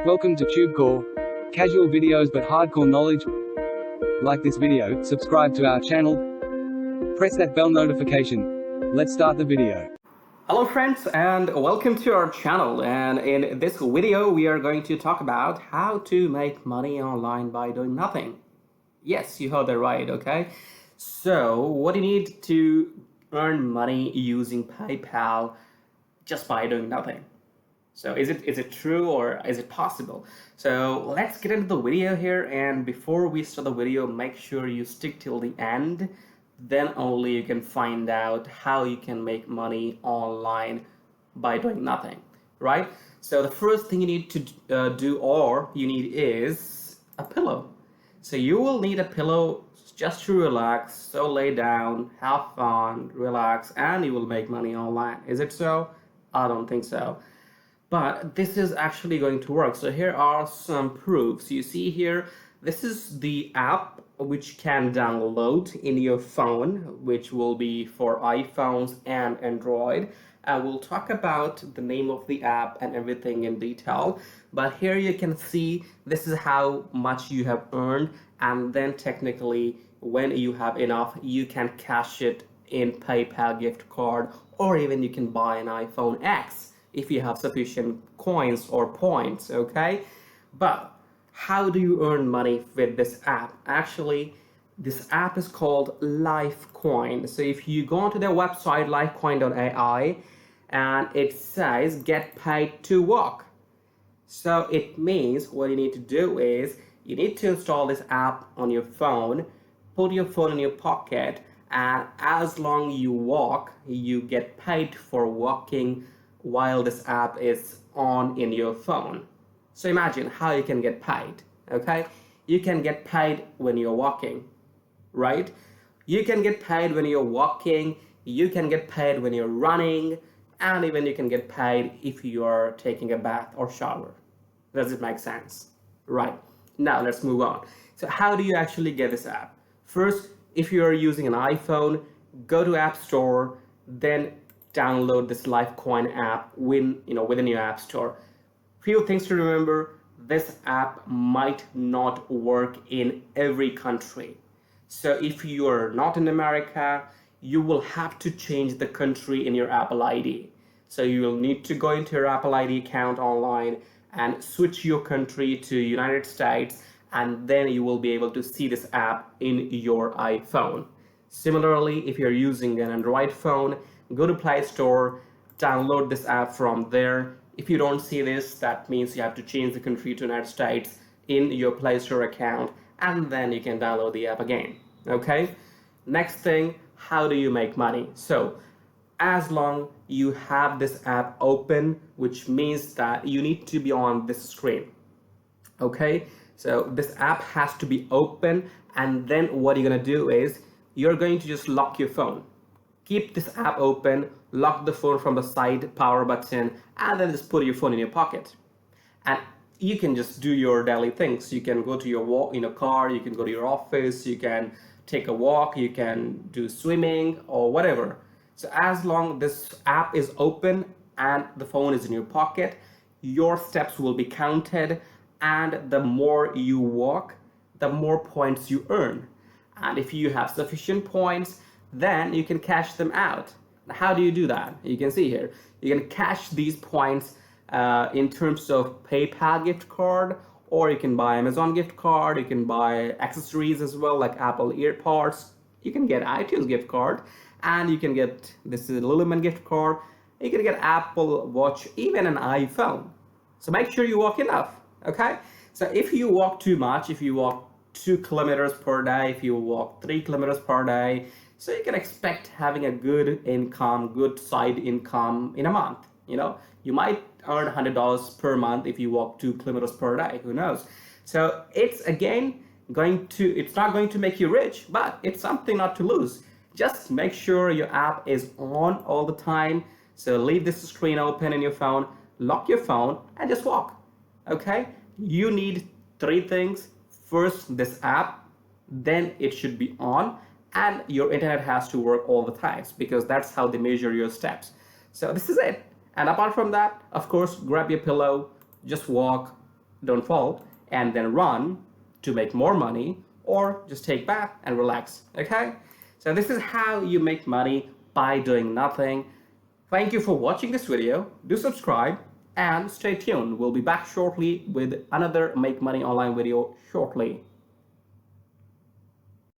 Welcome to TubeCore. Casual videos but hardcore knowledge. Like this video, subscribe to our channel, press that bell notification. Let's start the video. Hello friends, and welcome to our channel. And in this video we are going to talk about how to make money online by doing nothing. Yes, you heard that right, okay? So what you need to earn money using PayPal just by doing nothing. So is it true, or is it possible? So let's get into the video here, and before we start the video, make sure you stick till the end. Then only you can find out how you can make money online by doing nothing, right? So the first thing you need to you need is a pillow. So you will need a pillow just to relax. So lay down, have fun, relax, and you will make money online. Is it so? I don't think so. But this is actually going to work. So here are some proofs. You see here, this is the app which can download in your phone, which will be for iPhones and Android. I will talk about the name of the app and everything in detail. But here you can see this is how much you have earned, and then technically when you have enough, you can cash it in PayPal gift card, or even you can buy an iPhone X if you have sufficient coins or points, okay? But how do you earn money with this app? Actually, this app is called Lifecoin. So if you go onto their website, lifecoin.ai, and it says get paid to walk. So it means what you need to do is you need to install this app on your phone, put your phone in your pocket, and as long you walk, you get paid for walking while this app is on in your phone. So imagine how you can get paid, okay? You can get paid when you're walking, right? You can get paid when you're walking, you can get paid when you're running, and even you can get paid if you are taking a bath or shower. Does it make sense? Right. Now let's move on. So how do you actually get this app? First, if you are using an iPhone, go to App Store, then download this Lifecoin app within your app store. Few things to remember: this app might not work in every country. So if you are not in America, you will have to change the country in your Apple ID. So you will need to go into your Apple ID account online and switch your country to United States, and then you will be able to see this app in your iPhone. Similarly, if you're using an Android phone, go to Play Store, download this app from there. If you don't see this, that means you have to change the country to United States in your Play Store account, and then you can download the app again, okay? Next thing, how do you make money? So as long you have this app open, which means that you need to be on this screen, okay? So this app has to be open, and then what you're gonna do is you're going to just lock your phone. Keep this app open, lock the phone from the side power button, and then just put your phone in your pocket. And you can just do your daily things. You can go to your walk in a car, you can go to your office, you can take a walk, you can do swimming or whatever. So as long this app is open and the phone is in your pocket, your steps will be counted, and the more you walk, the more points you earn. And if you have sufficient points, then you can cash them out. How do you do that? You can see here, you can cash these points in terms of PayPal gift card, or you can buy Amazon gift card, you can buy accessories as well, like Apple EarPods, you can get iTunes gift card, and you can get, this is a Lululemon gift card, you can get Apple Watch, even an iPhone. So make sure you walk enough, okay? So if you walk too much, if you walk 2 kilometers per day, if you walk 3 kilometers per day, so you can expect having a good income, good side income in a month. You might earn $100 per month if you walk 2 kilometers per day, who knows? So it's not going to make you rich, but it's something not to lose. Just make sure your app is on all the time. So leave this screen open in your phone, lock your phone, and just walk, okay? You need 3 things. First, this app, then it should be on, and your internet has to work all the times, because that's how they measure your steps. So this is it. And apart from that, of course, grab your pillow, just walk, don't fall, and then run to make more money, or just take bath and relax. Okay, so this is how you make money by doing nothing. Thank you for watching this video. Do subscribe and stay tuned. We'll be back shortly with another Make Money Online video shortly.